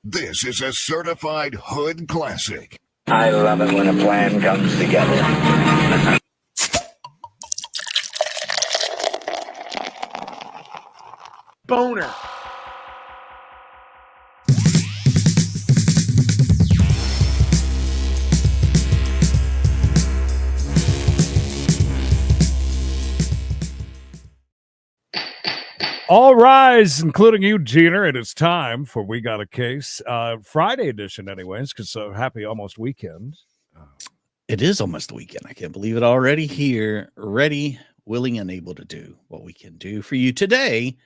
This is a certified hood classic. I love it when a plan comes together. Boner. All rise, including you, Jeter. It is time for We Got a Case. Friday edition, anyways, because happy almost weekend. It is almost the weekend. I can't believe it already here. Ready, willing, and able to do what we can do for you today.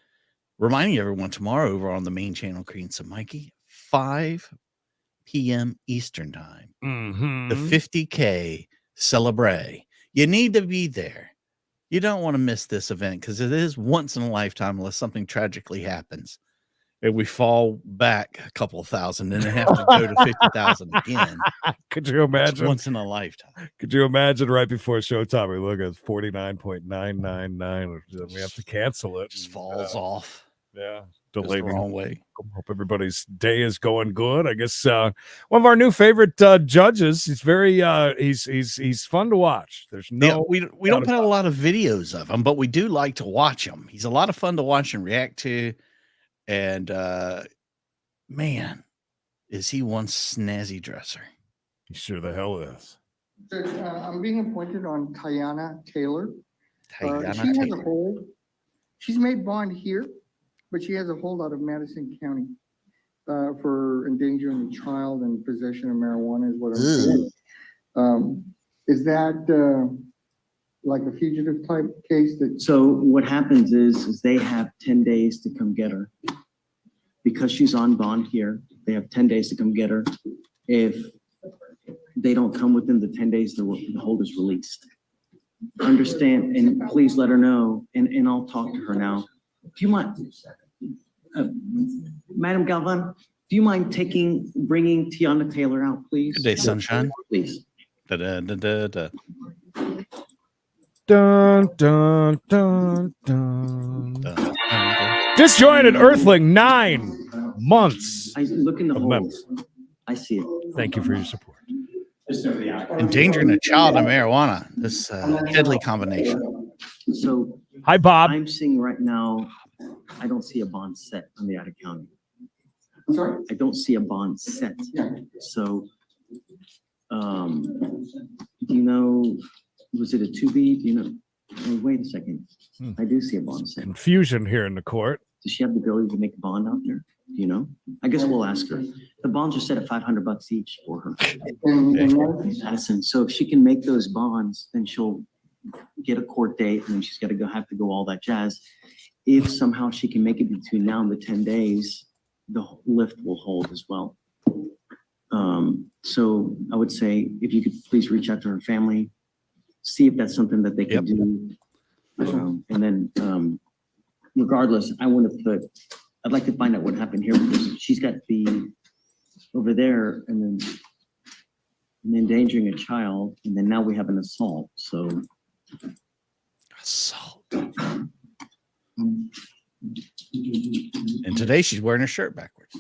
Reminding everyone tomorrow over on the main channel, Creedence and Mikey, 5 p.m. Eastern Time. Mm-hmm. The 50K Celebrate. You need to be there. You don't want to miss this event because it is once in a lifetime unless something tragically happens. If we fall back a couple of thousand and then have to go to 50,000 again. Could you imagine? It's once in a lifetime. Could you imagine right before showtime we look at 49.999 and we have to cancel it? Just falls off. Yeah. Delayed the wrong way. Hope everybody's day is going good. I guess one of our new favorite judges. He's very he's fun to watch. There's no we don't put a lot of videos of him, but we do like to watch him. He's a lot of fun to watch and react to. And man, is he one snazzy dresser? He sure the hell is. I'm being appointed on Tiana Taylor. She Tiana has a Taylor. hold. She's made bond here, but she has a hold out of Madison County for endangering a child and possession of marijuana is what I'm saying. Is that like a fugitive type case? So what happens is they have 10 days to come get her. Because she's on bond here, they have 10 days to come get her. If they don't come within the 10 days, the hold is released. Understand, and please let her know, and I'll talk to her now. Do you mind, Madam Galvan, do you mind bringing Tiana Taylor out, please? Good day, sunshine. Please. Da-da-da-da-da. Dun, dun, dun, dun. Disjointed Earthling, 9 months. I look in the of hold. members. I see it. Thank you for your support. Endangering a child of marijuana. This deadly combination. So Hi, Bob. I'm seeing right now, I don't see a bond set on the out of county. I'm sorry? I don't see a bond set. Yeah. So, do you know, was it a 2B? Do you know? Oh, wait a second. I do see a bond set. Confusion here in the court. Does she have the ability to make a bond out there? Do you know? I guess we'll ask her. The bonds are set at $500 each for her. And Madison. So if she can make those bonds, then she'll get a court date and then she's got to have to go all that jazz. If somehow she can make it between now and the 10 days, the lift will hold as well. So I would say if you could please reach out to her family, see if that's something that they can do. And then regardless, I'd like to find out what happened here because she's got the over there and then endangering a child, and then now we have an assault. So Assault. And today she's wearing her shirt backwards.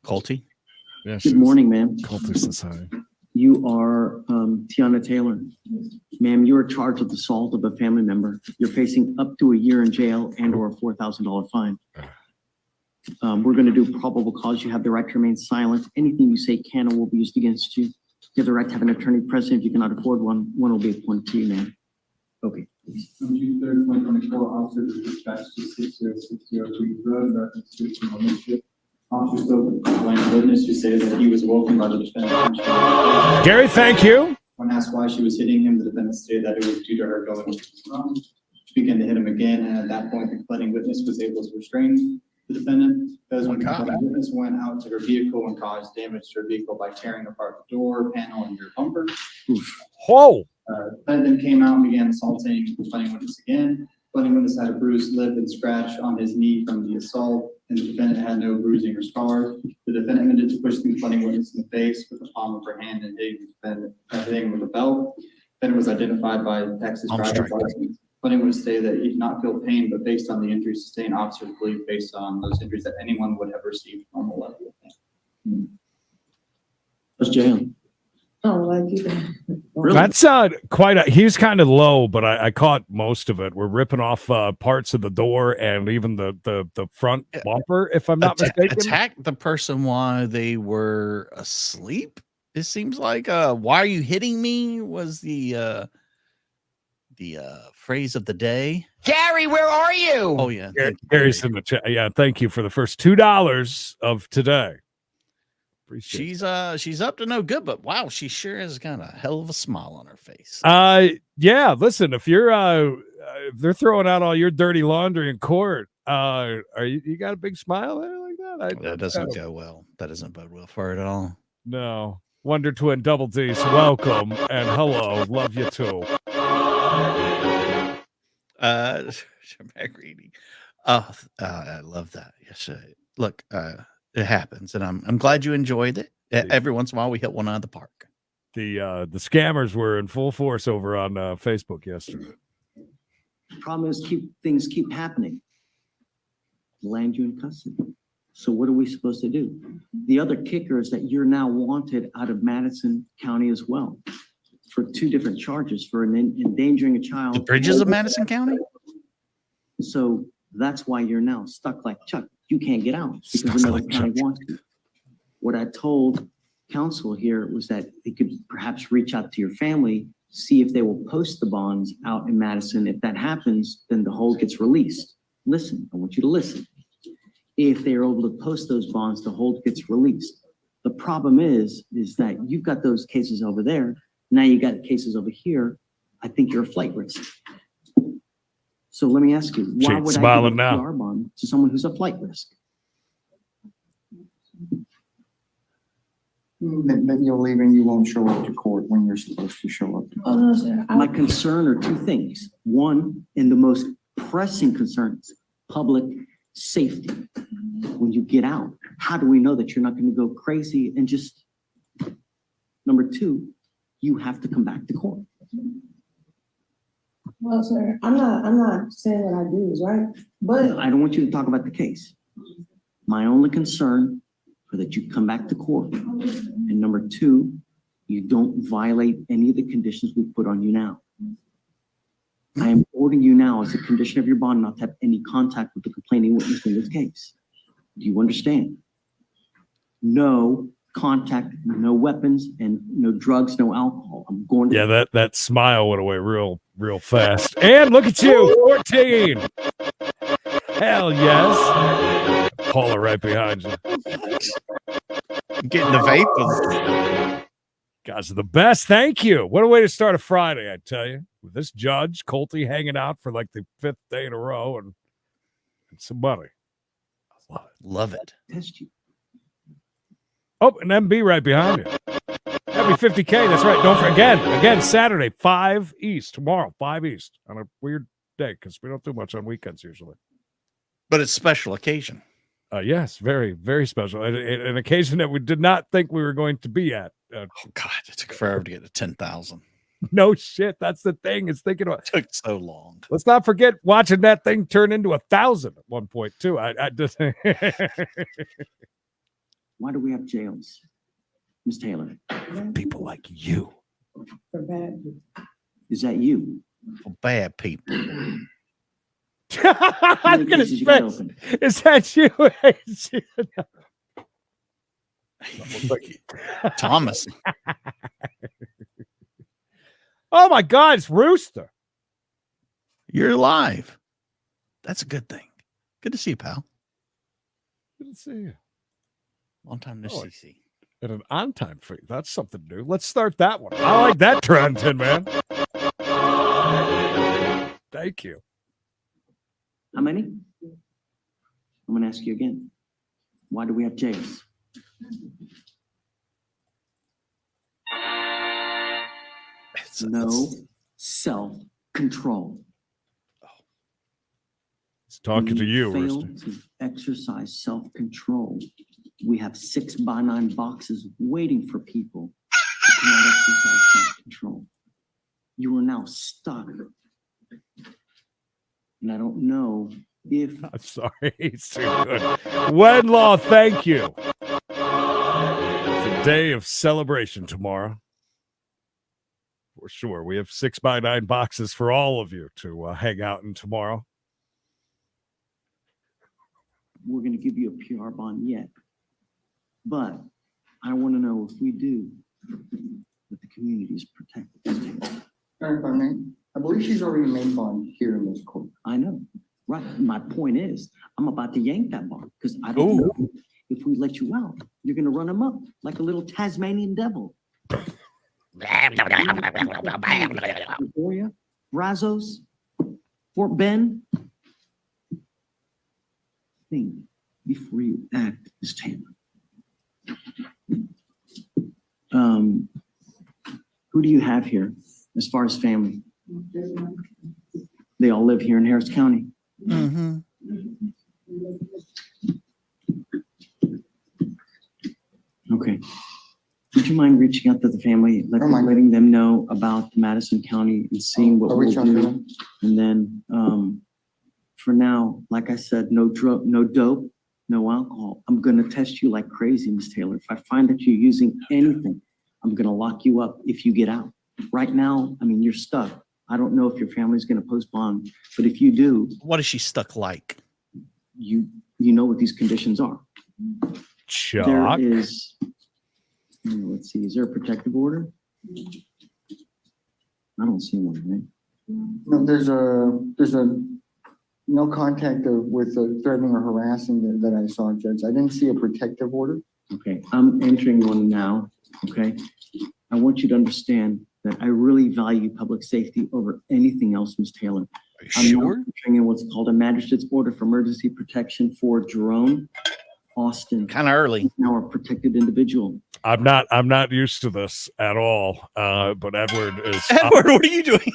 Colty. Yeah, good morning, ma'am. Culture Society. You are Tiana Taylor. Ma'am, you are charged with assault of a family member. You're facing up to a year in jail and or a $4,000 fine. We're going to do probable cause. You have the right to remain silent. Anything you say can or will be used against you. You have the right to have an attorney present. If you cannot afford one, one will be appointed to you, ma'am. Okay. On June 3rd, 2024, officers were dispatched to 60603 Road, reference to criminal mischief. Officer spoke with a witness who said that he was woken by the defendant. Gary, thank you. When asked why she was hitting him, the defendant stated that it was due to her going to the front. She began to hit him again, and at that point, the complaining witness was able to restrain the defendant. Because when the complaining witness went out to her vehicle and caused damage to her vehicle by tearing apart the door, panel, and rear bumper. Whoa. The defendant came out and began assaulting the complaining witness again. The complaining witness had a bruised lip and scratch on his knee from the assault, and the defendant had no bruising or scars. The defendant ended to push the complaining witness in the face with the palm of her hand and hitting the defendant with a belt. The defendant was identified by Texas driver's license Pleading would say that he did not feel pain, but based on the injuries sustained, officers believe based on those injuries that anyone would have received normal level of pain. That's jail. Oh, like you can. Really? That's he's kind of low, but I caught most of it. We're ripping off parts of the door and even the front bumper, if I'm not mistaken. Attack the person while they were asleep. It seems like why are you hitting me was the phrase of the day. Gary, where are you? Oh yeah. Gary's in the chat. Yeah, thank you for the first $2 of today. Appreciate She's up to no good, but wow, she sure has got a hell of a smile on her face. Yeah, listen, if you're if they're throwing out all your dirty laundry in court, are you got a big smile there like that? That doesn't go well. That doesn't bode well for it at all. No. Wonder Twin Double D's, welcome and hello. Love you too. I love that. Yes, look, it happens, and I'm glad you enjoyed it. Every once in a while, we hit one out of the park. The scammers were in full force over on Facebook yesterday. Problem is, things keep happening. Land you in custody. So what are we supposed to do? The other kicker is that you're now wanted out of Madison County as well for 2 different charges for endangering a child. The bridges of Madison County. So that's why you're now stuck like Chuck. You can't get out because another county wants you. What I told counsel here was that they could perhaps reach out to your family, see if they will post the bonds out in Madison. If that happens, then the hold gets released. Listen, I want you to listen. If they're able to post those bonds, the hold gets released. The problem is that you've got those cases over there. Now you got cases over here. I think you're a flight risk. So let me ask you, why She's would smiling I give a now. PR bond to someone who's a flight risk? That you'll leave and you won't show up to court when you're supposed to show up. Oh, no, sir. My concern are 2 things. One, and the most pressing concerns, public safety. When you get out, how do we know that you're not going to go crazy and just, number 2, you have to come back to court. Well, sir, I'm not saying what I do is right, but I don't want you to talk about the case. My only concern is that you come back to court. And number 2, you don't violate any of the conditions we put on you now. I am ordering you now as a condition of your bond not to have any contact with the complaining witness in this case. Do you understand? No contact, no weapons, and no drugs, no alcohol. I'm going to. Yeah, that smile went away real fast. And look at you, 14. Hell yes. Paula right behind you. Getting the vapors. Guys are the best. Thank you. What a way to start a Friday, I tell you. With this judge, Colty, hanging out for like the 5th day in a row and some money. I love it. Test you. Oh, and MB right behind you. That'd be 50K. That's right. Don't forget. Again, Saturday, 5 East. Tomorrow, 5 East. On a weird day because we don't do much on weekends usually. But it's a special occasion. Yes, very, very special. An occasion that we did not think we were going to be at. Oh, God. It took forever to get to 10,000. No shit. That's the thing. It's thinking about. It took so long. Let's not forget watching that thing turn into 1,000 at one point, too. I just. Why do we have jails, Ms. Taylor? People like you. for bad. Is that you? For bad people. I'm gonna cases you got spit. open? Is that you? Thomas. Oh my God, it's Rooster. You're alive. That's a good thing. Good to see you, pal. Good to see you. Long time no see. And an on-time fee. That's something new. Let's start that one. I like that trend, Tin Man. Thank you. How many? I'm going to ask you again. Why do we have jails? No self-control. It's talking to When you, fail Rooster. to exercise self-control. We have 6x9 boxes waiting for people who cannot exercise self-control. You are now stuck And I don't know if I'm sorry. He's too good. Wenlaw, thank you. It's a day of celebration tomorrow. For sure. We have 6x9 boxes for all of you to hang out in tomorrow. we're going to give you a PR bond yet. But I want to know if we do, that the community is protected. If I may, I believe she's already made bond here in this court. I know. Right. My point is, I'm about to yank that bond because I don't know if we let you out, you're going to run them up like a little Tasmanian devil. Victoria, Brazos, Fort Bend. Think before you act, Ms. Taylor. Who do you have here as far as family? They all live here in Harris County. Mm-hmm. Okay. Would you mind reaching out to the family, letting them know about Madison County and seeing what we'll do? And then, for now, like I said, no drug, no dope, no alcohol. I'm gonna test you like crazy, Ms. Taylor. If I find that you're using anything, I'm gonna lock you up if you get out. Right now, I mean, you're stuck. I don't know if your family's gonna post bond, but if you do. What is she stuck like? You know what these conditions are. Chuck. There is, let's see, is there a protective order? I don't see one, right? No, there's a no contact with threatening or harassing that I saw, Judge. I didn't see a protective order. Okay, I'm entering one now, okay? I want you to understand that I really value public safety over anything else, Ms. Taylor. Are you sure? I'm entering in what's called a magistrate's order for emergency protection for Jerome Austin. Kind of early. He's now a protected individual. I'm not used to this at all. But Edward is. Edward, what are you doing?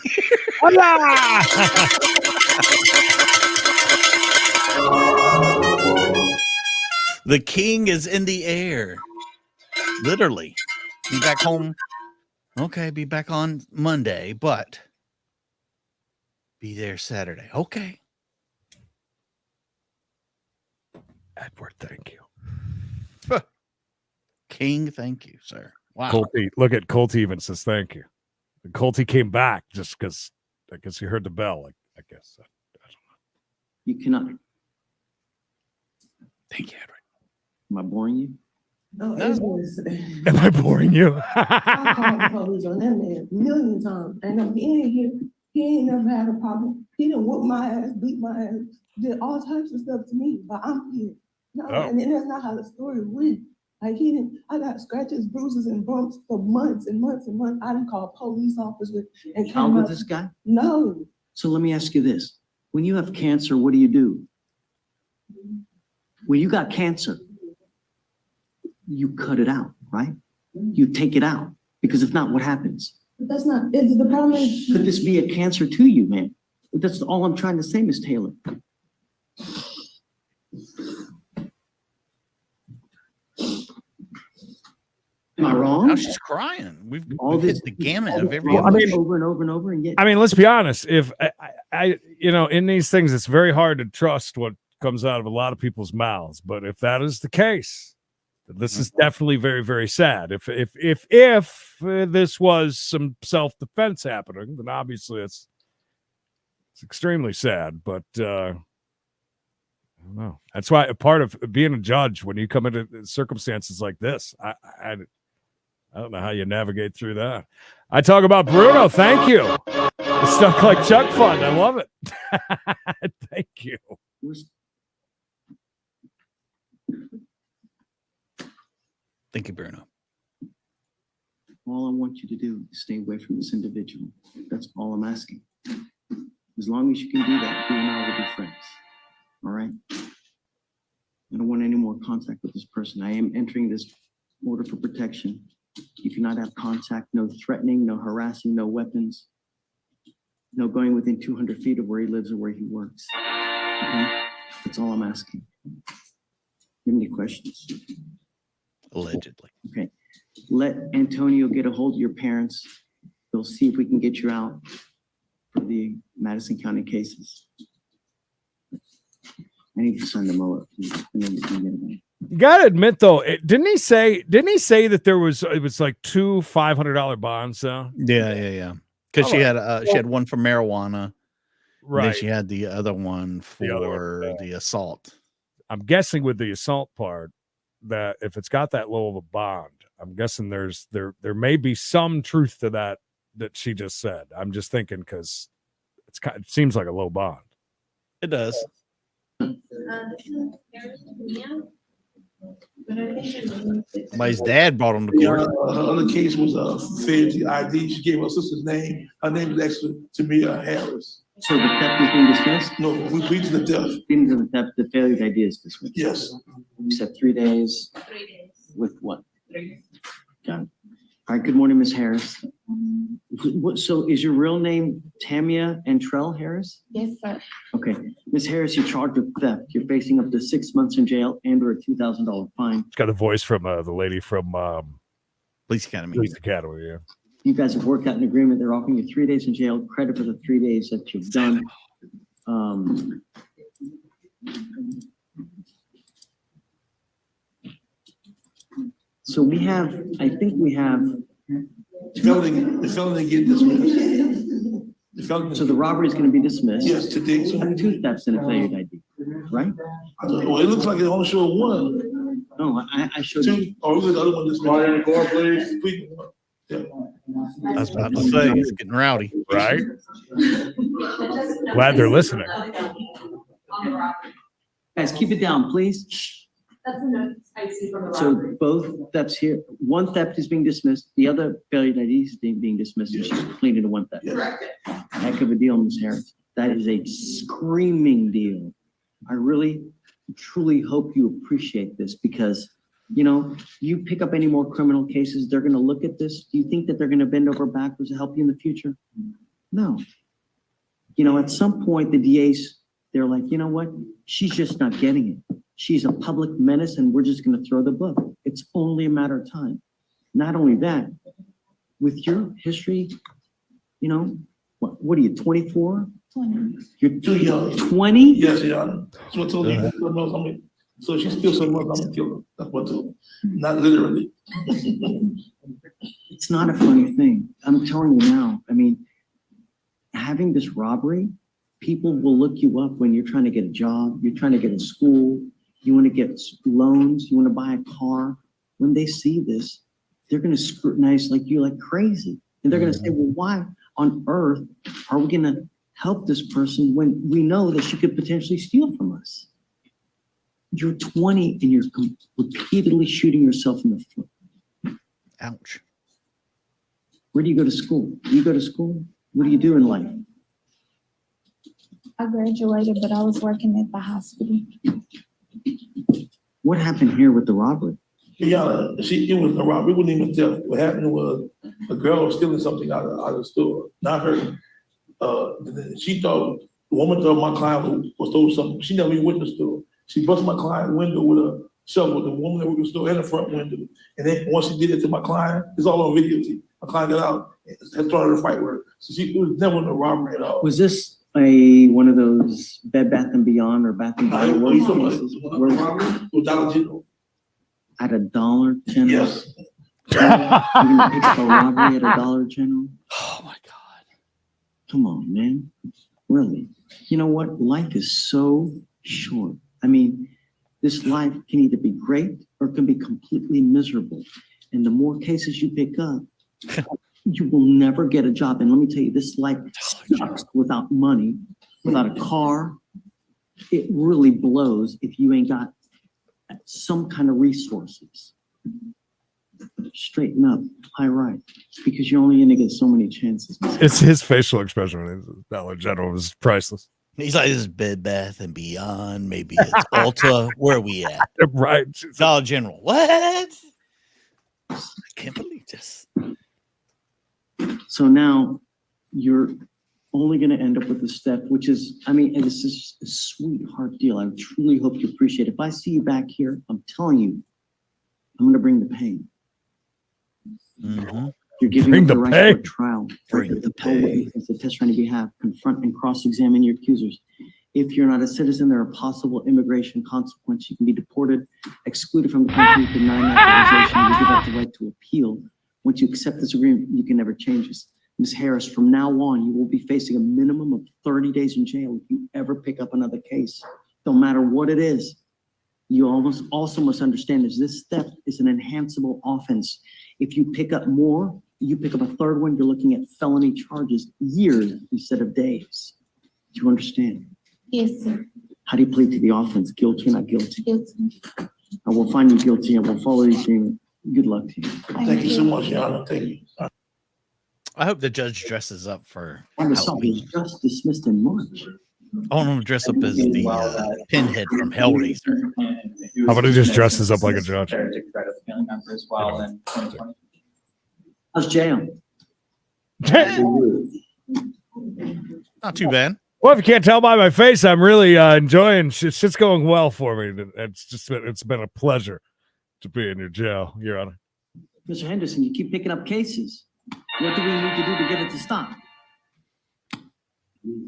The king is in the air. Literally. Be back home. Okay, be back on Monday, but be there Saturday. Okay. Edward, thank you. King, thank you, sir. Wow. Colty, look at Colty even says thank you. And Colty came back just because I guess he heard the bell. I guess. I don't know. You cannot. Thank you, Edward. Am I boring you? No. Am I boring you? I called the police on that man a million times. And he ain't here. He ain't never had a problem. He done whooped my ass, beat my ass, did all types of stuff to me, but I'm here. No, and then that's not how the story went. Like I got scratches, bruises, and bumps for months and months and months. I didn't call police officers and How with this guy? No. So let me ask you this. When you have cancer, what do? When you got cancer, you cut it out, right? You take it out. Because if not, what happens? But that's not, it's the problem is. Could this be a cancer to you, man? That's all I'm trying to say, Ms. Taylor. Am I wrong? Now she's crying. We've hit the gamut of every over and over and over and yet. I mean, let's be honest. If I in these things, it's very hard to trust what comes out of a lot of people's mouths. But if that is the case, this is definitely very, very sad. If this was some self-defense happening, then obviously it's extremely sad. But I don't know. That's why a part of being a judge, when you come into circumstances like this, I don't know how you navigate through that. I talk about Bruno. Thank you. It's stuck like Chuck Fund. I love it. Thank you. Thank you, Bruno. All I want you to do is stay away from this individual. That's all I'm asking. As long as you can do that, you and I will be friends. All right? I don't want any more contact with this person. I am entering this order for protection. You cannot have contact, no threatening, no harassing, no weapons, no going within 200 feet of where he lives or where he works. Okay? That's all I'm asking. You have any questions? Allegedly. Okay. Let Antonio get a hold of your parents. We'll see if we can get you out for the Madison County cases. I need to sign the MOA. And then we can get it done. You gotta admit though, didn't he say that it was like two $500 bonds though? Yeah. Because she had one for marijuana, and then Right. she had the other one for the assault. I'm guessing with the assault part that if it's got that low of a bond, I'm guessing there may be some truth to that she just said. I'm just thinking because it seems like a low bond. It does. Somebody's dad brought him to Yeah, court. her other case was failed to ID. She gave her sister's name. Her name is actually Tamia Harris. So the theft is being dismissed? No, we plead to the death. Pleading to the theft, the failure to ID is dismissed. Yes. You said 3 days. With what? Got it. All right, good morning, Ms. Harris. So is your real name Tamia Antrell Harris? Yes, sir. Okay, Ms. Harris, you're charged with theft. You're facing up to 6 months in jail and or a $2,000 fine. It's got a voice from the lady from Police Academy. Police Academy, yeah. You guys have worked out an agreement. They're offering you 3 days in jail, credit for the 3 days that you've done. So I think we have. The felony get dismissed. The felony. So the robbery is going to be dismissed. Yes, today. You have 2 thefts and a failure to ID, right? Well, it looks like it only showed one. No, I showed you. 2. Oh, look at the other one dismissed. Call in the court, please. Please. Yeah. I was about to say it's getting rowdy. Right? Glad they're listening. Guys, keep it down, please. That's a note I see from the So robbery. both thefts here, one theft is being dismissed, the other failure to ID is being dismissed, and she's pleading to one theft. Correct. Heck of a deal, Ms. Harris. That is a screaming deal. I really, truly hope you appreciate this because, you pick up any more criminal cases, they're gonna look at this. Do you think that they're gonna bend over backwards to help you in the future? No. At some point, the DAs, they're like, you know what? She's just not getting it. She's a public menace and we're just gonna throw the book. It's only a matter of time. Not only that, with your history, what are you, 24? 20. You're Too young. 20? Yes, Your Honor. So I told her, so she's still some months, I'm gonna kill her. That's what I told her. Not literally. It's not a funny thing. I'm telling you now. I mean, having this robbery, people will look you up when you're trying to get a job, you're trying to get a school, you want to get loans, you want to buy a car. When they see this, they're going to scrutinize you like crazy. And they're going to say, well, why on earth are we going to help this person when we know that she could potentially steal from us? You're 20 and you're repeatedly shooting yourself in the foot. Ouch. Where do you go to school? Do you go to school? What do you do in life? I graduated, but I was working at the hospital. What happened here with the robbery? Yeah, it was a robbery. It wasn't even theft. What happened was a girl was stealing something out of the store, not her. The woman thought my client was stole something. She never even went to the store. She busted my client's window with a shovel, the woman that worked in the store, in the front window. And then once she did it to my client, it's all on videotape. My client got out and started a fight with her. So it was never a robbery at all. Was this one of those Bed Bath and Beyond or Bath and Body Works cases? With Dollar General. At a Dollar General? Yes. You're gonna pick up a robbery at a Dollar General? Oh my God. Come on, man. Really? You know what? Life is so short. I mean, this life can either be great or it can be completely miserable. And the more cases you pick up, you will never get a job. And let me tell you, this life sucks without money, without a car. It really blows if you ain't got some kind of resources. Straighten up, high right, because you're only gonna get so many chances. It's his facial expression when he's Dollar General was priceless. He's like, this is Bed Bath and Beyond. Maybe it's Ulta. Where are we at? Right. Dollar General. What? I can't believe this. So now you're only going to end up with a step, which is, I mean, and this is a sweetheart deal. I truly hope you appreciate it. If I see you back here, I'm telling you, I'm going to bring the pain. Mm-hmm. You're giving Bring up the the right pain. to a trial. Bring the pain. As the testimony behalf, confront and cross-examine your accusers. If you're not a citizen, there are possible immigration consequences. You can be deported, excluded from the country, denied naturalization, you give up the right to appeal. Once you accept this agreement, you can never change this. Ms. Harris, from now on, you will be facing a minimum of 30 days in jail if you ever pick up another case, no matter what it is. You also must understand is this step is an enhanceable offense. If you pick up more, you pick up a third one, you're looking at felony charges, years instead of days. Do you understand? Yes, sir. How do you plead to the offense? Guilty or not guilty? Guilty. I will find you guilty. I will follow the agreement. Good luck to you. Thank you so much, Tiana. Thank you. I hope the judge dresses up for And the song was Halloween. just dismissed in March. I want him to dress up as the Pinhead from Hellraiser. How about he just dresses up like a judge? Family member as well in 2020. How's jail? Not too bad. Well, if you can't tell by my face, I'm really enjoying. Shit's going well for me. It's been a pleasure to be in your jail, Your Honor. Mr. Henderson, you keep picking up cases. What do we need to do to get it to stop?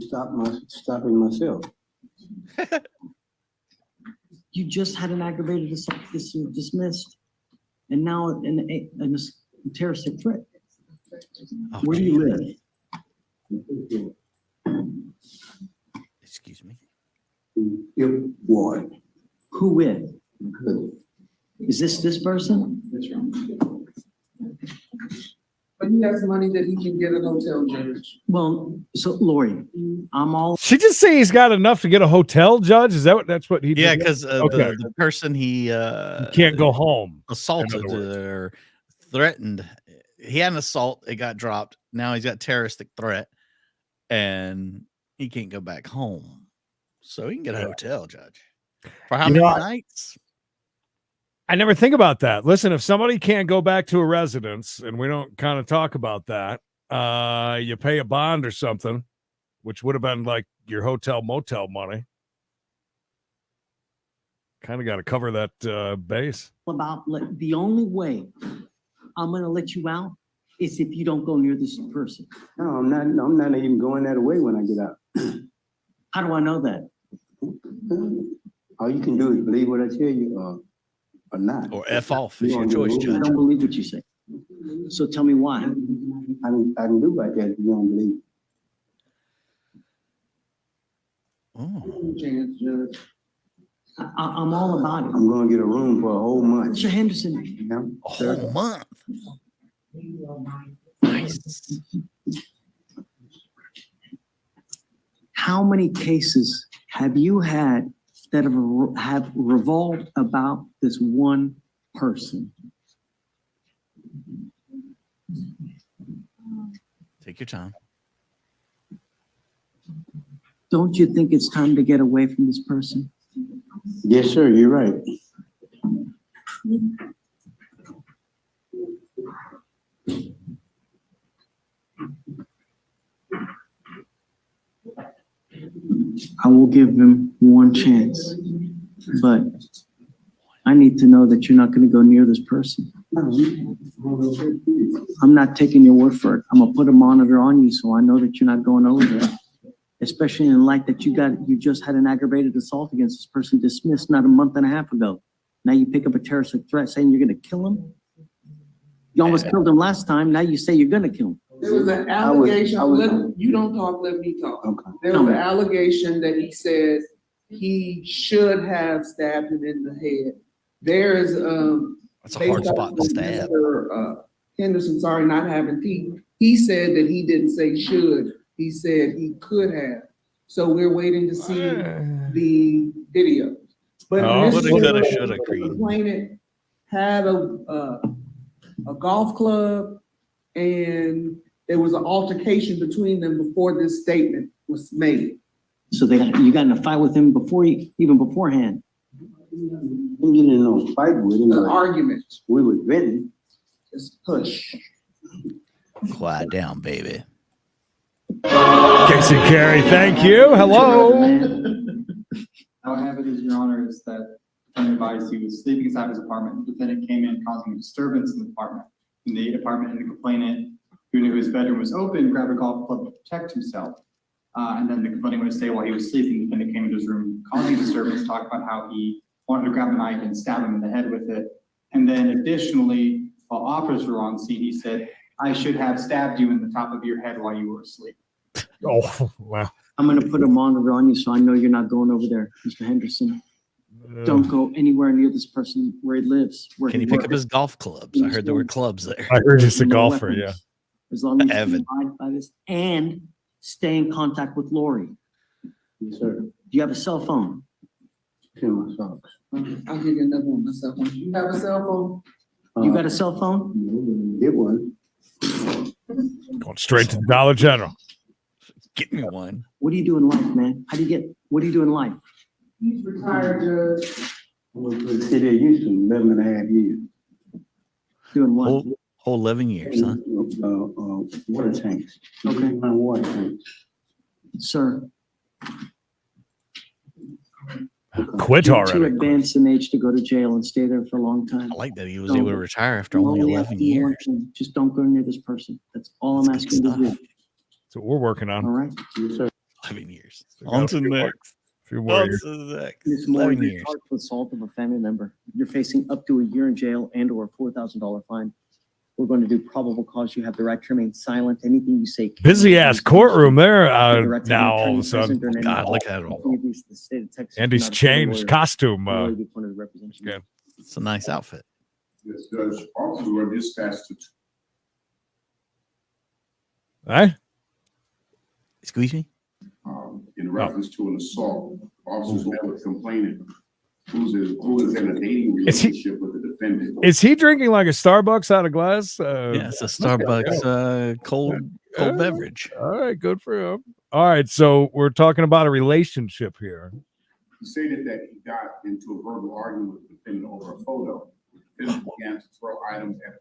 Stopping myself. You just had an aggravated assault dismissed, and now a terroristic threat. Where do you live? Excuse me. Ward. Who with? Is this person? That's right. But he has money that he can get a hotel judge. Well, so Lori, I'm all. She just say he's got enough to get a hotel judge. Is that's what he? Yeah, did? because the person he can't go home. Assaulted or threatened. He had an assault. It got dropped. Now he's got terroristic threat, and he can't go back home. So he can get a hotel judge for how many nights? I never think about that. Listen, if somebody can't go back to a residence, and we don't kind of talk about that, you pay a bond or something, which would have been like your hotel motel money. Kind of got to cover that base. About the only way I'm going to let you out is if you don't go near this person. No, I'm not even going that way when I get out. How do I know that? All you can do is believe what I tell you or not. Or F off is your choice, I Judge. don't believe what you say. So tell me why. I can do about that if you don't believe. Oh. Chance, Judge. I'm all about it. I'm going to get a room for a whole month. Mr. Henderson. Yeah, A whole month. Nice. How many cases have you had that have revolved about this one person? Take your time. Don't you think it's time to get away from this person? Yes, sir, you're right. I will give him one chance, but I need to know that you're not going to go near this person. I'm not taking your word for it. I'm gonna put a monitor on you so I know that you're not going over there. Especially in light that you just had an aggravated assault against this person dismissed not a month and a half ago. Now you pick up a terroristic threat saying you're gonna kill him? You almost killed him last time. Now you say you're gonna kill him. There was an allegation, you don't talk, let me talk. Okay. There was an allegation that he said he should have stabbed him in the head. There is, That's a hard spot to stab. Henderson, sorry, not having teeth. He said that he didn't say should. He said he could have. So we're waiting to see the video. But woulda, coulda, shoulda, Creed. the complainant had a golf club, and there was an altercation between them before this statement was made. So you got in a fight with him even beforehand. I'm getting in no fight with him. An argument, We was venting. just push. Quiet down, baby. Casey Carey, thank you. Hello. How I have it is, Your Honor, is that defendant advised he was sleeping inside his apartment. The defendant came in causing a disturbance in the apartment. And the complainant, who knew his bedroom was open, grabbed a golf club to protect himself. And then the complainant witness say while he was sleeping, the defendant came into his room, causing disturbance, talked about how he wanted to grab a knife and stab him in the head with it. And then additionally, while officers were on scene, he said, "I should have stabbed you in the top of your head while you were asleep." Oh, wow. I'm gonna put a monitor on you, so I know you're not going over there, Mr. Henderson. Don't go anywhere near this person where he lives. Where Can he you pick up works. his golf clubs? I heard there were clubs there. I heard he's a No golfer, weapons. yeah. As long as you Evan. abide by this and stay in contact with Lori. Yes, sir. Do you have a cell phone? It's in my socks. I'll give you another one, my cell phone. You have a cell phone? You got a cell phone? Get one. Going straight to the Dollar General. Get me one. What do you do in life, man? What do you do in life? He's retired, Judge. I was with the city of Houston 11 and a half years. Doing what? Whole 11 years, huh? Water tanks. Okay. My water tanks. Sir, Quit you're too already. advanced in age to go to jail and stay there for a long time. I like that he was able to retire after only Only 11 asking you one years. thing, just don't go near this person. That's all I'm That's good asking you to do. That's what we're working All on. right? Yes, sir. 11 years. We got On a to the few more- next. few more On years. to the next. Ms. Moore, 11 you're years. charged with assault of a family member. You're facing up to a year in jail and or a $4,000 fine. We're going to do probable cause. You have the right to remain silent. Anything you say. Busy ass courtroom there Direct now all of a sudden. God, look at it all. Andy's changed costume. Again. It's a nice outfit. Yes, Judge, officers were dispatched to Hey? Excuse me? in reference to an assault. Officers met with complainant who is in a dating Is he- relationship with the defendant. Is he drinking like a Starbucks out of glass? Yeah, it's a Starbucks cold Yeah. beverage. All right, good for him. All right, so we're talking about a relationship here. He stated that he got into a verbal argument with the defendant over a photo. The defendant began to throw items at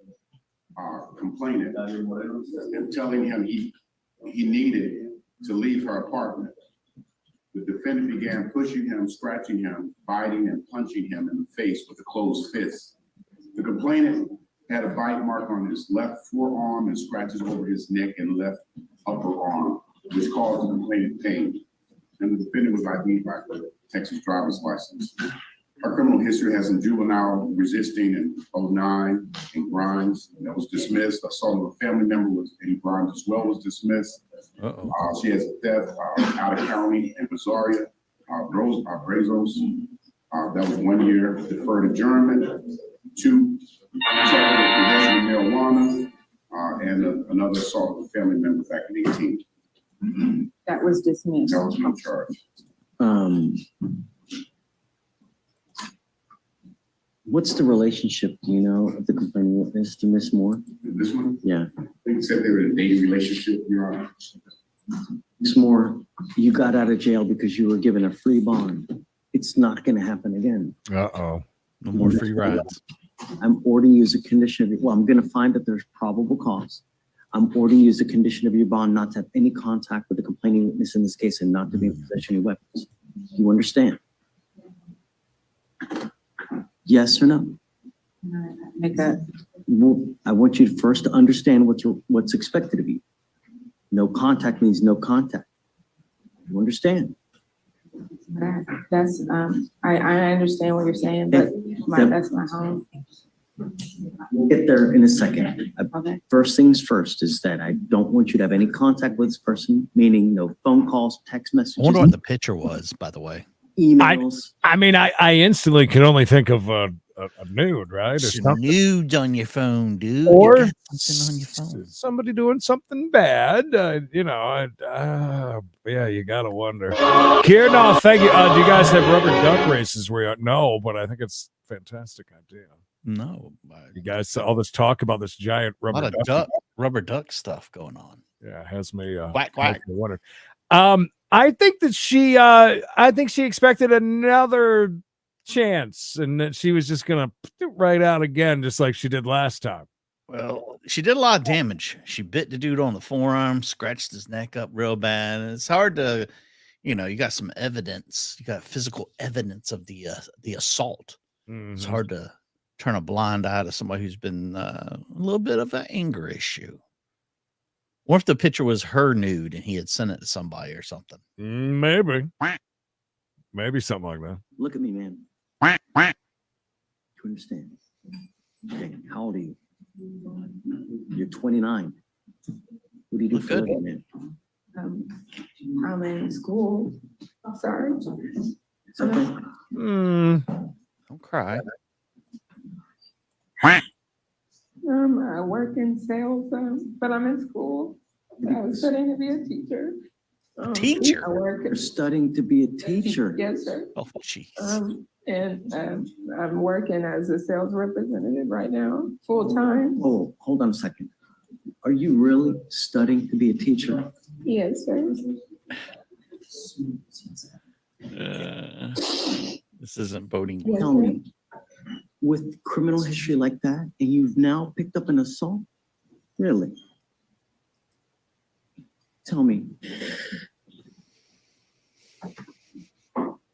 the complainant and telling him he needed to leave her apartment. The defendant began pushing him, scratching him, biting and punching him in the face with a closed fist. The complainant had a bite mark on his left forearm and scratches over his neck and left upper arm, which caused the complainant pain. And the defendant was ID'd by her Texas driver's license. Her criminal history has some juvenile resisting in 09 and Grimes that was dismissed. Assault of a family member was in Grimes as well was dismissed. She has a theft out of county in Missouri, Brazos. That was 1 year deferred adjournment. 2 charges of possession of marijuana and another assault of a family member back in 18. That was dismissed. That was no charge. What's the relationship, do you know, of the complaining witness to Miss Moore? This one, Yeah. I think it said they were in a dating relationship, Your Honor. Miss Moore, you got out of jail because you were given a free bond. It's not gonna happen again. Uh-oh. No more free rides. I'm ordering you as a condition of, well, I'm gonna find that there's probable cause. I'm ordering you as a condition of your bond not to have any contact with the complaining witness in this case and not to be in possession of weapons. You understand? Yes or no? Make that. Well, I want you to first to understand what's expected of you. No contact means no contact. You understand? That's, I understand what you're saying, but that's my home. We'll get there in a second. Okay. First things first is that I don't want you to have any contact with this person, meaning no phone calls, text I messages, wonder what the picture was, by the way. emails. I mean, I instantly could only think of a nude, right? Or It's something. nude on your phone, dude. Or You got something on your phone. somebody doing something bad. Yeah, you gotta wonder. Kier, no, thank you. Do you guys have rubber duck races where you no, but I think it's a fantastic idea. No. You guys, all this talk about this giant A rubber lot of rubber duck stuff going on. Yeah, has me Quack, quack. has me wondering. I think that she expected another chance and that she was just gonna put it right out again, just like she did last time. Well, she did a lot of damage. She bit the dude on the forearm, scratched his neck up real bad. And it's hard to, you got some evidence. You got physical evidence of the assault. It's hard to turn a blind eye to somebody who's been a little bit of an anger issue. What if the picture was her nude and he had sent it to somebody or something? Maybe something like that. Look at me, man. You understand? Okay, how old are you? You're 29. What do you do Look for a good. living, man? I'm in school. Sorry. It's okay. Don't cry. I work in sales, but I'm in school. I was studying to be a teacher. Teacher? I work. You're studying to be a teacher. Yes, sir. Oh, jeez. And I'm working as a sales representative right now, full time. Oh, hold on a second. Are you really studying to be a teacher? Yes, sir. This isn't boding Yes, Tell sir. me, with criminal history like that, and you've now picked up an assault? Really? Tell me.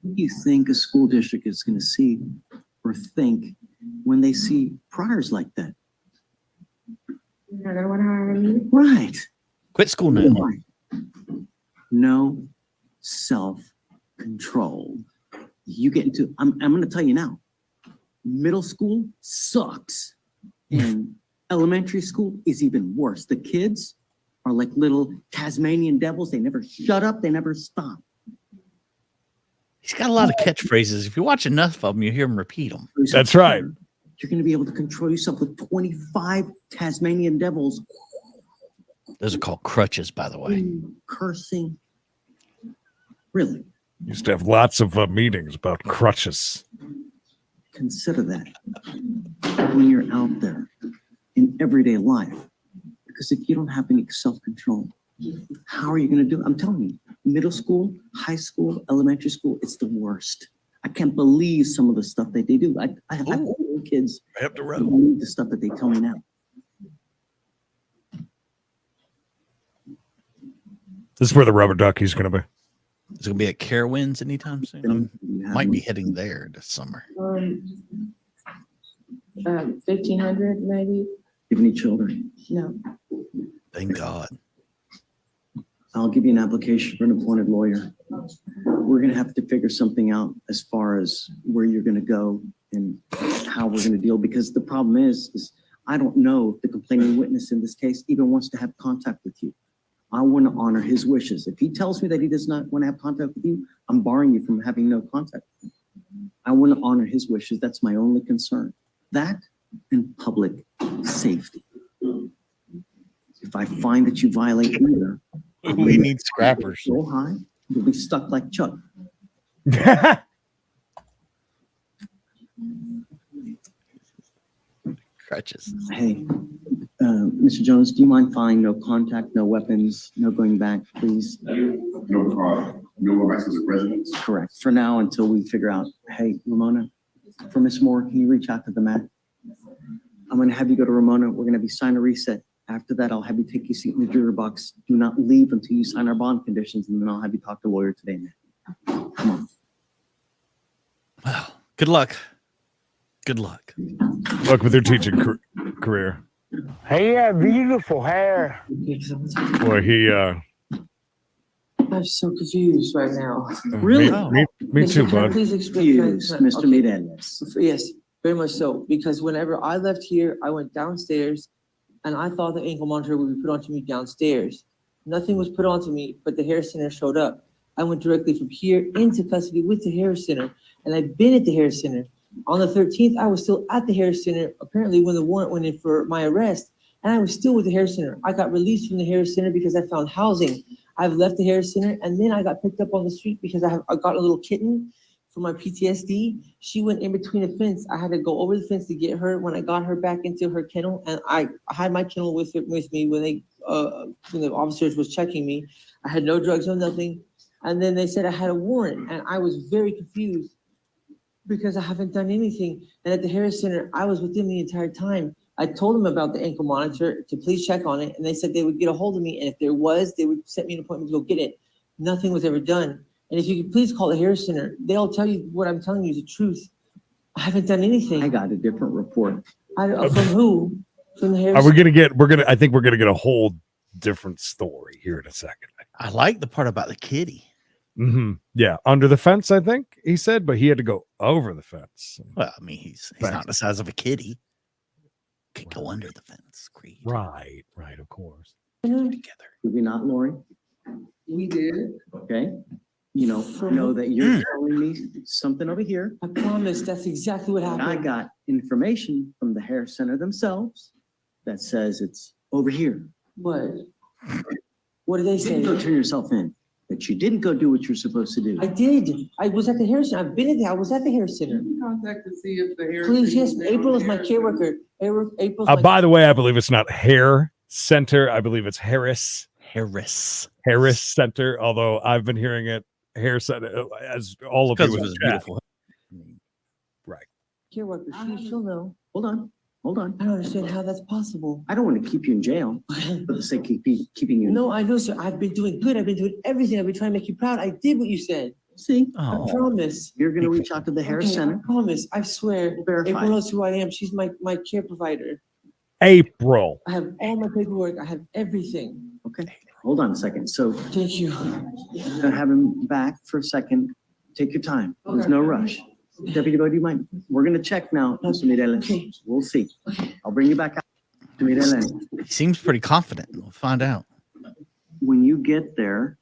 What do you think a school district is going to see or think when they see priors like that? You're not gonna want to hire me? Right. Quit school now. Right. No self-control. You get into, I'm going to tell you now, middle school sucks. And elementary school is even worse. The kids are like little Tasmanian devils. They never shut up. They never stop. He's got a lot of catchphrases. If you watch enough of them, you hear him repeat them. That's right. You're going to be able to control yourself with 25 Tasmanian devils. Those are called crutches, by the way. Cursing. Really. Used to have lots of meetings about crutches. Consider that when you're out there in everyday life. Because if you don't have any self-control, how are you going to do it? I'm telling you, middle school, high school, elementary school, it's the worst. I can't believe some of the stuff that they do. I have little kids. Right up the I road. don't believe the stuff that they tell me now. This is where the rubber ducky's going to be. Is it going to be at Carowinds anytime soon? Might be heading there this summer. 1,500 maybe. Do you have any children? No. Thank God. I'll give you an application for an appointed lawyer. We're going to have to figure something out as far as where you're going to go and how we're going to deal, because the problem is I don't know if the complaining witness in this case even wants to have contact with you. I want to honor his wishes. If he tells me that he does not want to have contact with you, I'm barring you from having no contact with him. I want to honor his wishes. That's my only concern. That and public safety. If I find that you violate either, We need scrappers. so high, you'll be stuck like Chuck. Crutches. Hey, Mr. Jones, do you mind filing no contact, no weapons, no going back, please? No license of residence. Correct. For now, until we figure out, hey, Ramona, for Miss Moore, can you reach out to the mat? I'm going to have you go to Ramona. We're going to be sign a reset. After that, I'll have you take your seat in the juror box. Do not leave until you sign our bond conditions, and then I'll have you talk to a lawyer today, man. Come on. Well, good luck. Good luck. Look with your teaching career. Hey, yeah, beautiful hair. Boy, he I'm so confused right now. Really? Me too, bud. Please explain. Excuse Mr. Mireles. Yes, very much so. Because whenever I left here, I went downstairs and I thought the ankle monitor would be put onto me downstairs. Nothing was put onto me, but the hair center showed up. I went directly from here into custody with the hair center, and I've been at the hair center. On the 13th, I was still at the hair center, apparently when the warrant went in for my arrest, and I was still with the hair center. I got released from the hair center because I found housing. I've left the hair center, and then I got picked up on the street because I got a little kitten for my PTSD. She went in between a fence. I had to go over the fence to get her. When I got her back into her kennel, and I had my kennel with me when the officers was checking me. I had no drugs, no nothing. And then they said I had a warrant, and I was very confused because I haven't done anything. And at the hair center, I was with them the entire time. I told them about the ankle monitor to please check on it, and they said they would get a hold of me, and if there was, they would set me an appointment to go get it. Nothing was ever done. And if you could please call the hair center, they'll tell you what I'm telling you is the truth. I haven't done anything. I got a different report. From who? From the hair Are center? we gonna get? I think we're gonna get a hold different story here in a second. I like the part about the kitty. Yeah, under the fence, I think he said, but he had to go over the fence. Well, I mean, he's not the size of a kitty. Could go under the fence. Creed. Right, of course. Did we not, Lori? We did. Okay. Know that you're telling me something over here. I promise that's exactly what And happened. I got information from the Harris Center themselves that says it's over here. What? What did they You say? didn't go turn yourself in, but you didn't go do what you're supposed to do. I did. I was at the Harris Center. I've been in there. I was at the Harris Center. Contact to see if the Harris. Please, yes, April is my care worker. April's my By the way, I believe it's not Hair Center. I believe it's Harris Center. Although I've been hearing it Hair Center as all of Because you it in was the chat. beautiful. Right. care worker. She'll know. Hold on. I don't understand how that's possible. I don't want to keep you in jail for the sake of keeping you. No, I know, sir. I've been doing good. I've been doing everything. I've been trying to make you proud. I did what you said. See, I promise. you're going to reach out to the Harris Okay, Center. I promise. I swear. Verify. April knows who I am. She's my care provider. April. I have all my paperwork. I have everything. Okay, hold on a second. So Thank you. I'm gonna have him back for a second. Take your time. There's no rush. Deputy, do you mind? We're gonna check now, Mr. Mireles. We'll see. I'll bring you back out. Mr. Mireles. He seems pretty confident. We'll find out. When you get there,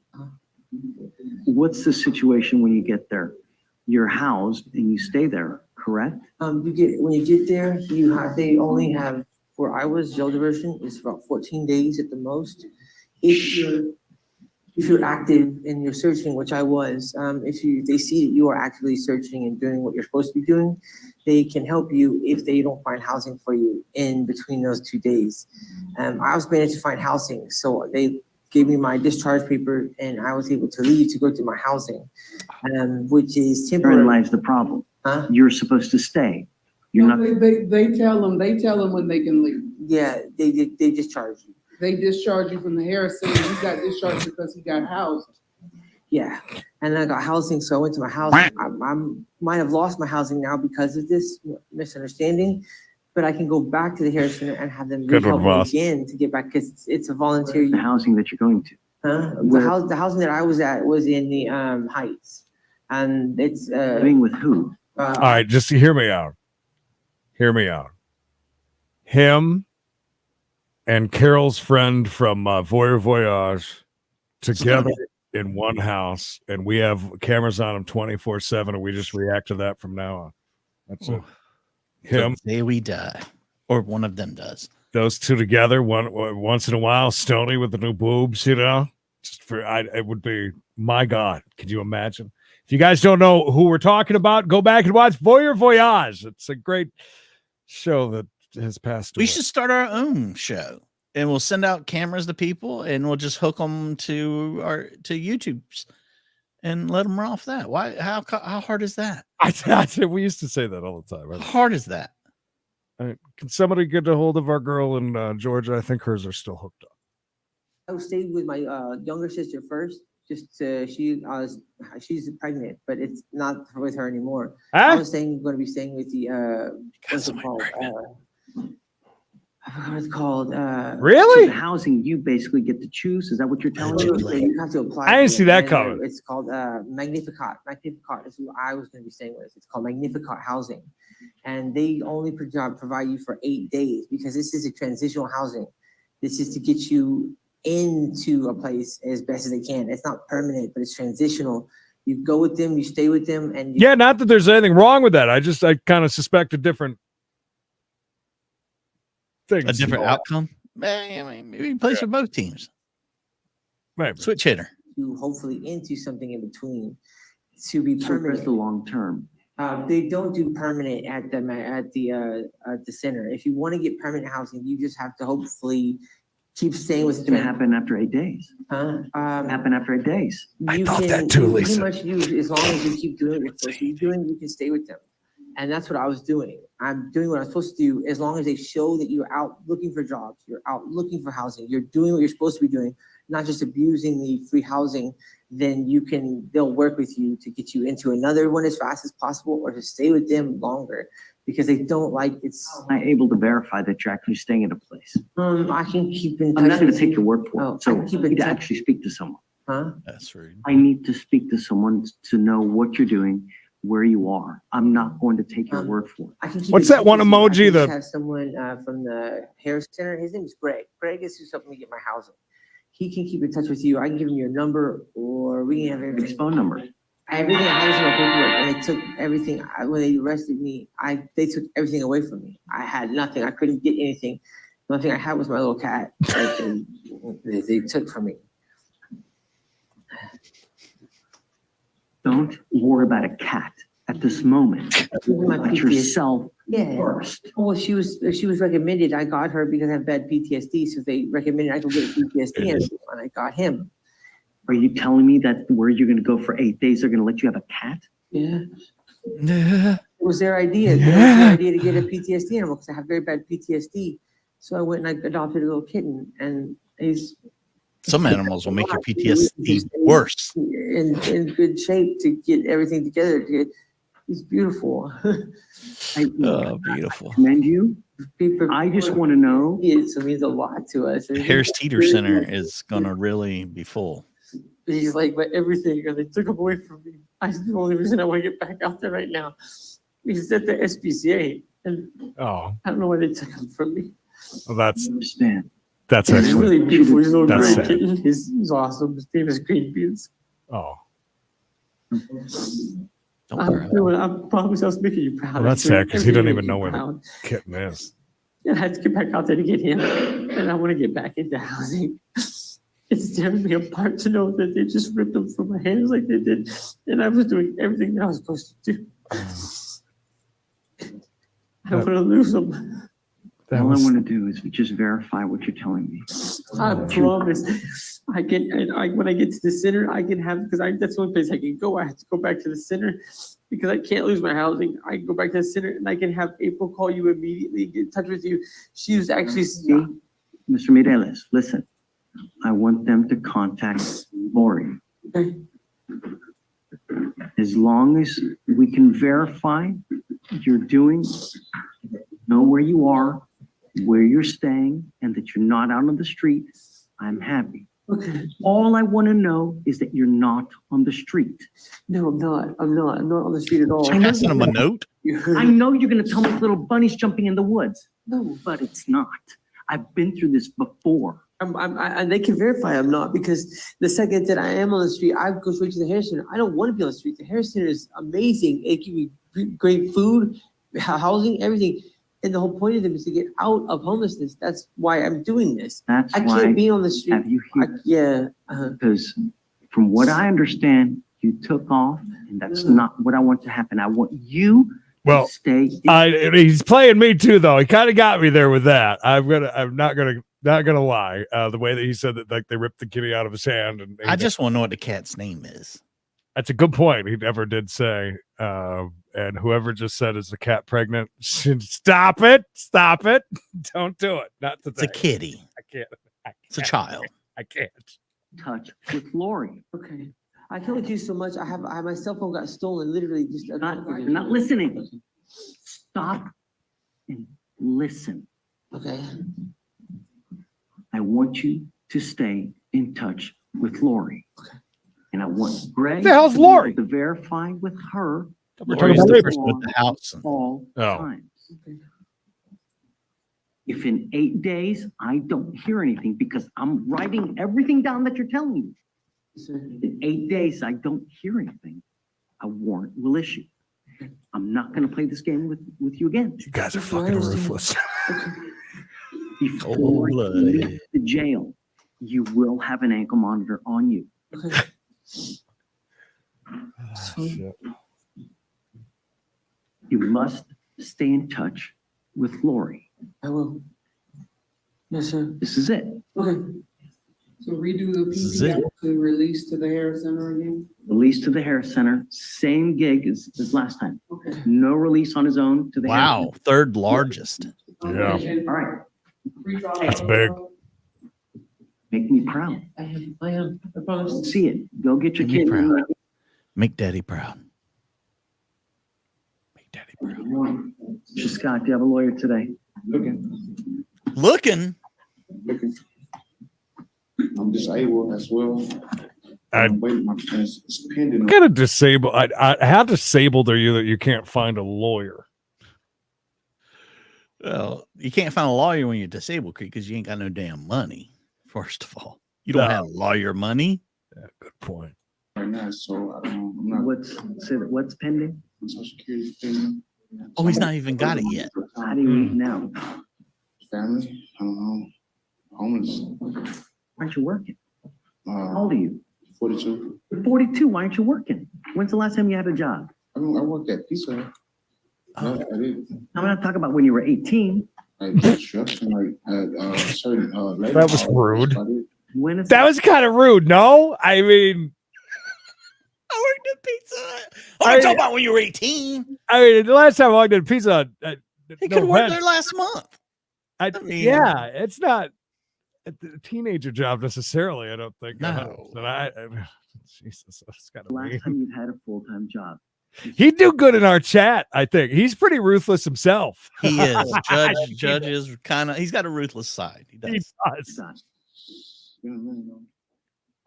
what's the situation when you get there? You're housed and you stay there, correct? When you get there, they only have, where I was, jail diversion is about 14 days at the most. If you're active and you're searching, which I was, if they see that you are actively searching and doing what you're supposed to be doing, they can help you if they don't find housing for you in between those 2 days. I was managed to find housing, so they gave me my discharge paper and I was able to leave to go to my housing, which is temporary. Therein lies the problem. Huh? You're supposed to stay. You're not. They tell them when they can leave. Yeah, they discharge you. They discharge you from the Harris Center. You got discharged because he got housed. Yeah, and then I got housing, so I went to my housing. I might have lost my housing now because of this misunderstanding, but I can go back to the Harris Center and have them Good help me boss. again to get back, because it's a volunteer. The housing that you're going to. The housing that I was at was in the Heights, and it's Living with who? All right, just hear me out. Hear me out. Him and Carol's friend from Voyage together in one house, and we have cameras on them 24/7, and we just react to that from now on. That's it. Him, So day we die, or one of them does. those two together, once in a while, Stony with the new boobs, just it would be, my God, could you imagine? If you guys don't know who we're talking about, go back and watch Voyage. It's a great show that has passed away. We should start our own show, and we'll send out cameras to people, and we'll just hook them to YouTube's and let them run off that. Why? How hard is that? We used to say that all the time. How hard is that? Can somebody get a hold of our girl in Georgia? I think hers are still hooked up. I stayed with my younger sister first. Just she's pregnant, but it's not with her anymore. Huh? I was going to be staying with the what's it called? I forgot what it's called. So Really? the housing, you basically get to choose. Is that what you're telling me? So you have to apply. I didn't for see it, that and, coming. It's called Magnificat. Magnificat is who I was going to be staying with. It's called Magnificat Housing, and they only provide you for 8 days because this is a transitional housing. This is to get you into a place as best as they can. It's not permanent, but it's transitional. You go with them, you stay with them, and Yeah, not that there's anything wrong with that. I kind of suspect a different thing. A different outcome? Maybe place for both teams. Maybe. Switch hitter. you hopefully into something in between to be So where's permanent. the long term? They don't do permanent at the center. If you want to get permanent housing, you just have to hopefully keep staying with. It's gonna happen after 8 days. Huh? Happen after 8 days. I thought that too, Lisa. Pretty much you, as long as you keep doing what you're supposed to be doing, you can stay with them. And that's what I was doing. I'm doing what I'm supposed to do as long as they show that you're out looking for jobs, you're out looking for housing, you're doing what you're supposed to be doing, not just abusing the free housing, then they'll work with you to get you into another one as fast as possible or to stay with them longer. because they don't like it's. Am I able to verify that you're actually staying at a place? I can keep in touch. I'm not gonna with take you. your word for Oh, it, so I I can keep in need to touch. actually speak to someone. Huh? That's rude. I need to speak to someone to know what you're doing, where you are. I'm not going to take your word for it. I can keep What's in that touch one with you. I emoji can just that- have someone from the Harris Center. His name is Greg. Greg is who's helping me get my housing. He can keep in touch with you. I can give him your number, or we can have His everything. phone number. Everything I was in my paperwork, and they took everything. When they arrested me, they took everything away from me. I had nothing. I couldn't get anything. The only thing I had was my little cat that they took from me. Don't worry about a cat at this moment. My Let PTSD. yourself Yeah. first. Well, she was recommended. I got her because I have bad PTSD. So they recommended I go get PTSD, and I got him. Are you telling me that where you're gonna go for 8 days, they're gonna let you have a cat? Yeah. It was their idea. It was their idea to get a PTSD animal because I have very bad PTSD. So I went and I adopted a little kitten, and he's Some animals will make your PTSD worse. in good shape to get everything together. He's beautiful. Oh, beautiful. Commend you. People, I just want to know. it means a lot to us. And Harris Teeter Center is gonna really be full. he's like, but everything, they took him away from me. That's the only reason I want to get back out there right now. He's at the SPCA, and Oh, I don't know why they took him from me. well, that's Understand. that's He's actually. really beautiful. He's a little That's gray sad. kitten. He's awesome. His name is Green Beans. Oh, Don't cry. I promise I was making you proud. well, that's I sad because he doesn't even make know you where the proud. kitten is. And I had to get back out there to get him. And I want to get back into housing. It's tearing me apart to know that they just ripped him from my hands like they did. And I was doing everything that I was supposed to do. I don't want to lose him. That All was- I want to do is just verify what you're telling me. I promise. When I get to the center, I can have, because that's the only place I can go. I have to go back to the center because I can't lose my housing. I can go back to the center and I can have April call you immediately, get in touch with you. She was actually, See, Mr. Mireles, listen. I want them to contact Lori. As long as we can verify you're doing, know where you are, where you're staying, and that you're not out on the street, I'm happy. okay. All I want to know is that you're not on the street. No, I'm not. I'm not on the street at all. She passing him a note. I know you're going to tell me little bunnies jumping in the woods, No, but it's not. I've been through this before. they can verify I'm not, because the second that I am on the street, I go straight to the Harris Center. I don't want to be on the street. The Harris Center is amazing. It gives me great food, housing, everything. And the whole point of them is to get out of homelessness. That's why I'm doing this. That's I why can't be on the street. have you here. Yeah. Because from what I understand, you took off, and that's not what I want to happen. I want you Well, to stay. he's playing me too, though. He kind of got me there with that. I'm not gonna lie. The way that he said that, like they ripped the kitty out of his hand, and I just want to know what the cat's name is. that's a good point. He never did say. And whoever just said, "Is the cat pregnant?" Stop it! Stop it! Don't do it. Not the It's a kitty. I can't. It's a child. I can't. Touch with Lori. Okay. I can only do so much. My cell phone got stolen literally just. You're not listening. Stop and listen. Okay. I want you to stay in touch with Lori. And I want Greg the hell's to be able Lori? to verify with her We're Lori's talking the about person with the house. all Oh. times. If in 8 days I don't hear anything, because I'm writing everything down that you're telling me, in 8 days I don't hear anything, a warrant will issue. I'm not gonna play this game with you again. You guys are fucking ruthless. Before you leave the jail, you will have an ankle monitor on you. Okay. Shit. You must stay in touch with Lori. I will. Yes, sir. This is it. Okay. So redo the This is it. PPO to release to the Harris Center again? Release to the Harris Center, same gig as last time. Okay. No release on his own to the Harris Wow, third largest. Yeah. Center. All right, That's big. make me proud. I am. I promise. See it. Go get your Make me kid. proud. Make daddy proud. Make daddy Mr. Scott, do you have a lawyer today? Looking. I'm disabled as well. I'm waiting, it's pending. What kind of disabled? How disabled are you that you can't find a lawyer? Well, you can't find a lawyer when you're disabled, because you ain't got no damn money. First of all, you don't have lawyer money. Yeah, good point. Right now, so I don't know. I'm not. What's pending? Social Security pending. Oh, he's not even got it yet. How do you eat now? Family, I don't know. Homeless. Aren't you working? How old are you? 42. You're 42. Why aren't you working? When's the last time you had a job? I worked at Pizza Hut. Oh. I did. I'm not talking about when you were 18. Like construction, like certain labor. That was rude. When is That was kind of rude. No, I mean, I worked at Pizza Hut. I'm talking about when you were 18. I mean, the last time I walked in Pizza Hut, He could have worked there last month. I mean, yeah, it's not a teenager job necessarily. I don't think. No. Jesus, that's kind of the last mean. time you've had a full-time job? He'd do good in our chat. I think he's pretty ruthless himself. He is. Judge is kind of. He's got a ruthless side. He does. He does. Scott,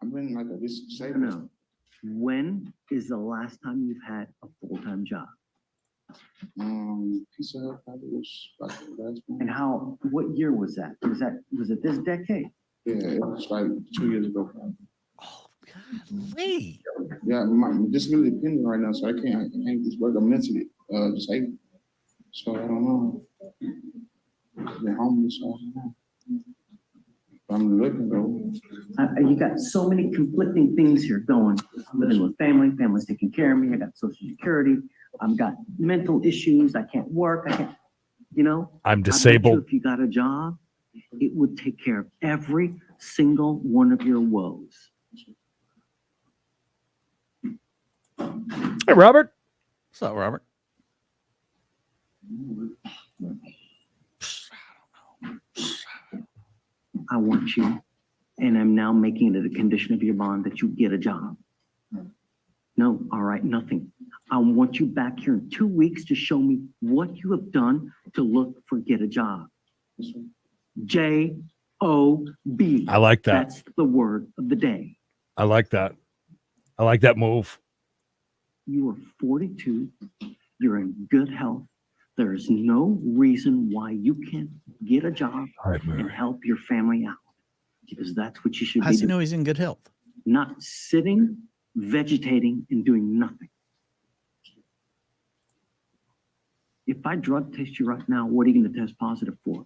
I've been like a disabled. no. When is the last time you've had a full-time job? Pizza Hut probably was like the last one. And what year was that? Was it this decade? Yeah, it was like 2 years ago. Oh, golly. Yeah, my disability pending right now, so I can't just work. I'm mentally disabled. So I don't know. They're homeless, so I don't know. I'm looking though. You got so many conflicting things here going. I'm living with family, family's taking care of me. I got Social Security. I've got mental issues. I can't work. I can't, I'm I bet you disabled. if you got a job, it would take care of every single one of your woes. Hey, Robert. What's up, Robert? I want you, and I'm now making it a condition of your bond that you get a job. No, all right, nothing. I want you back here in 2 weeks to show me what you have done to look for get a job. J-O-B. I like that. That's the word of the day. I like that. I like that move. You are 42. You're in good health. There is no reason why you can't get a job and help your family out, because that's what you should How be does he doing. know he's in good health? Not sitting, vegetating, and doing nothing. If I drug test you right now, what are you going to test positive for?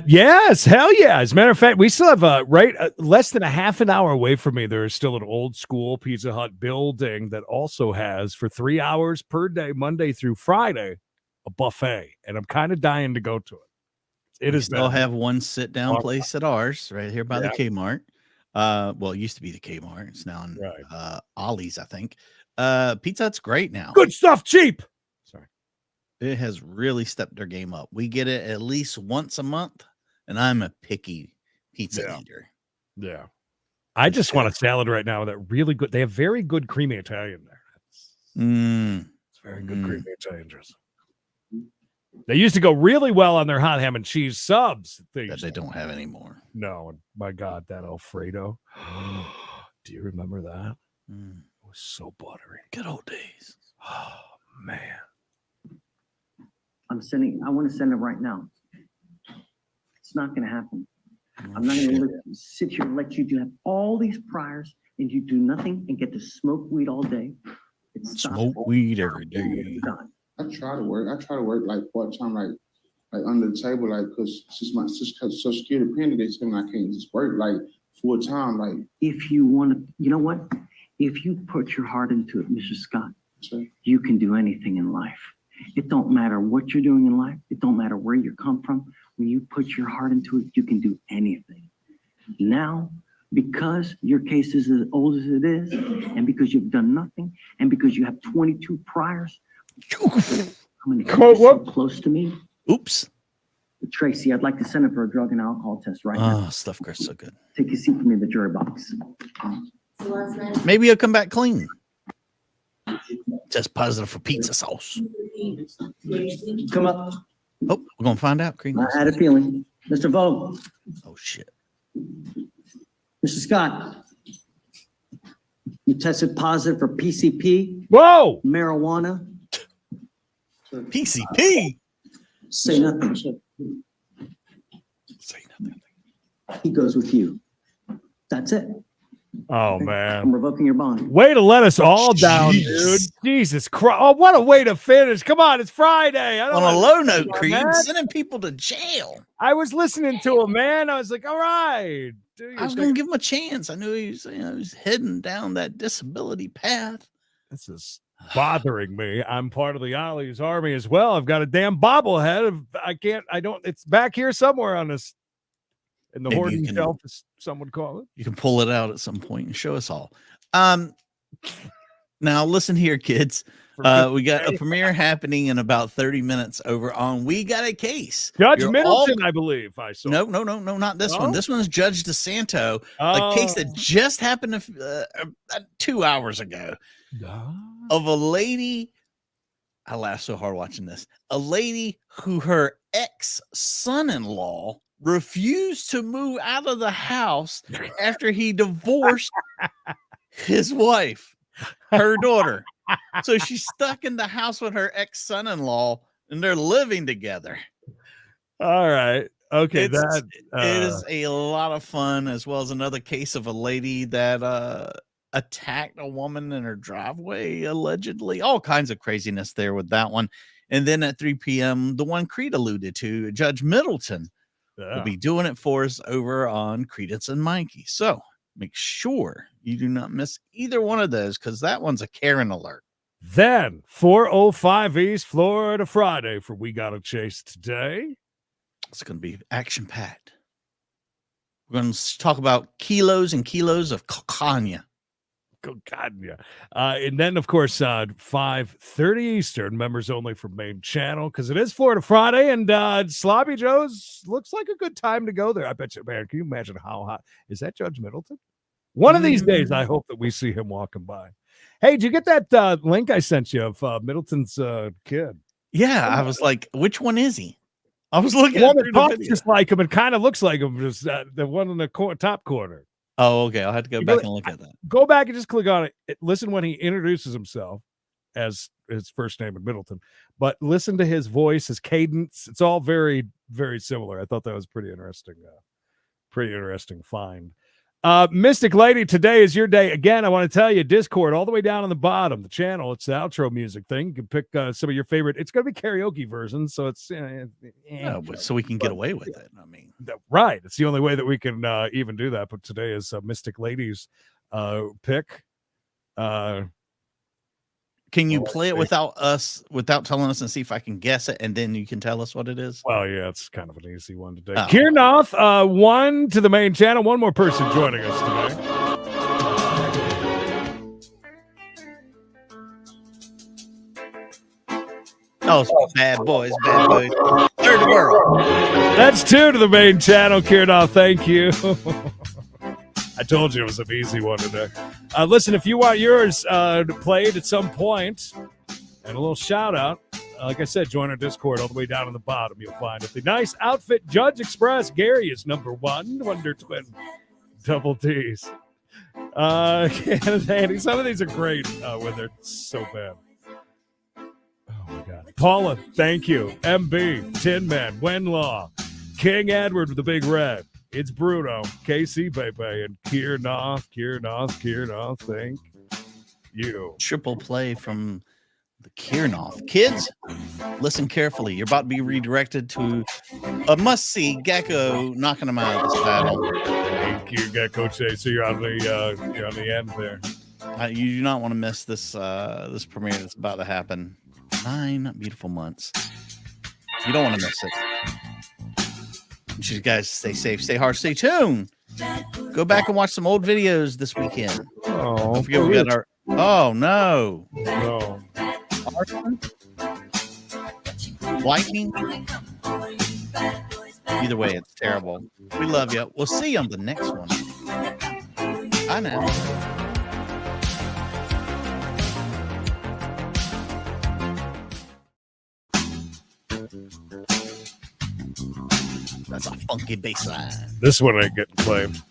Yes, hell yeah. As a matter of fact, we still have less than a half an hour away from me. There is still an old school Pizza Hut building that also has for 3 hours per day, Monday through Friday, a buffet, and I'm kind of dying to go to it. It We is still bad. have one sit down place at ours right here by the Yeah. Kmart. Well, it used to be the Kmart. It's now in Ollie's, I think. Pizza Hut's great now. Good stuff, cheap. Sorry. It has really stepped their game up. We get it at least once a month, and I'm a picky pizza eater. Yeah. I just want a salad right now that really good. They have very good creamy Italian there. It's very good creamy Italian dressing. They used to go really well on their hot ham and cheese subs. That they don't have anymore. No, and my God, that Alfredo. Do you remember that? Mm. It was so buttery. Good old days. Oh, man. I want to send it right now. It's not going to happen. I'm not going to sit here and let you have all these priors and you do nothing and get to smoke weed all day. Smoke weed every day. I try to work like part-time, like under the table, like, because since my Social Security pending, they tell me I can't just work like full-time, like. If you want to, you know what? If you put your heart into it, Mr. Scott, you can do anything in life. It don't matter what you're doing in life. It don't matter where you come from. When you put your heart into it, you can do anything. Now, because your case is as old as it is, and because you've done nothing, and because you have 22 priors, I'm going to keep you so close to me. Oops. Tracy, I'd like to send her for a drug and alcohol test right now. Oh, stuff Chris so good. Take a seat for me in the jury box. Maybe he'll come back clean. Just positive for pizza sauce. Come up. Oh, we're gonna find out, Cream. I had a feeling. Mr. Vogel, Oh shit. Mr. Scott. You tested positive for PCP, Whoa! marijuana. PCP. Say nothing. Say nothing. He goes with you. That's it. Oh I'm man. revoking your bond. Way to let us all down, Jeez. dude. Jesus Christ. Oh, what a way to finish. Come on, it's Friday. I don't On a wanna- low note, on Creed, that. sending people to jail. I was listening to him, man. I was like, all right. Do your I was thing. gonna give him a chance. I knew he was, he was heading down that disability path. This is bothering me. I'm part of the Ollie's army as well. I've got a damn bobblehead of it's back here somewhere on this in the Maybe you hoarding can- shelf, as some would call it. You can pull it out at some point and show us all. Now listen here, kids. We got a premiere happening in about 30 minutes over on We Got a Case. Judge You're Middleton, I believe I saw. No, not this one. No? This one's Judge DeSanto, Oh. a case that just happened 2 hours ago of a lady. I laughed so hard watching this. A lady who her ex-son-in-law refused to move out of the house after he divorced his wife, her daughter. So she's stuck in the house with her ex-son-in-law and they're living together. All right. Okay. It That is a lot of fun, as well as another case of a lady that attacked a woman in her driveway, allegedly. All kinds of craziness there with that one. And then at 3 p.m., the one Creed alluded to, Judge Middleton will be doing it for us over on Credence and Mikey. So make sure you do not miss either one of those, because that one's a Karen alert. Then 405 East Florida Friday for We Got a Chase today. It's going to be action packed. We're going to talk about kilos and kilos of cocaine. Oh, God, yeah. And then, of course, 5:30 Eastern, members only from main channel, because it is Florida Friday, and Sloppy Joe's looks like a good time to go there. I bet you, man, can you imagine how hot? Is that Judge Middleton? One of these days, I hope that we see him walking by. Hey, did you get that link I sent you of Middleton's kid? Yeah, I was like, which one is he? I was looking The at one that the talks video. just like him and kind of looks like him, just the one in the top corner. Oh, okay. I'll have to go back and look at that. Go back and just click on it. Listen when he introduces himself as his first name is Middleton, but listen to his voice, his cadence. It's all very, very similar. I thought that was pretty interesting find. Mystic Lady, today is your day. Again, I want to tell you, Discord, all the way down on the bottom, the channel, it's the outro music thing. You can pick some of your favorite. It's going to be karaoke versions, so it's But so we can get away with it. I mean, right. It's the only way that we can even do that. But today is Mystic Lady's pick. can you play it without telling us and see if I can guess it, and then you can tell us what it is? Well, yeah, it's kind of an easy one today. Oh. Kirnoth, one to the main channel. One more person joining us today. Oh, it's bad boys. Third world. That's two to the main channel, Kirnoth. Thank you. I told you it was an easy one today. Listen, if you want yours played at some point, and a little shout out, like I said, join our Discord all the way down on the bottom. You'll find it. The Nice Outfit Judge Express. Gary is number one. Wonder Twin. Double T's. Andy, some of these are great when they're so bad. Oh my God. Paula, thank you. MB, Tin Man, Wenlaw, King Edward with the Big Red. It's Bruno, KC Pepe, and Kirnoth. Thank you. Triple play from the Kirnoth. Kids, listen carefully. You're about to be redirected to a must-see. Gecko knocking them out of this battle. Thank you, Gecko Chaser. You're on the end there. You do not want to miss this this premiere that's about to happen. 9 beautiful months. You don't want to miss it. You guys stay safe, stay hard, stay tuned. Go back and watch some old videos this weekend. Oh, don't forget we got our. Oh no. No. Arson? Lightning. Either way, it's terrible. We love you. We'll see you on the next one. I know. funky bass line. This one ain't getting claimed.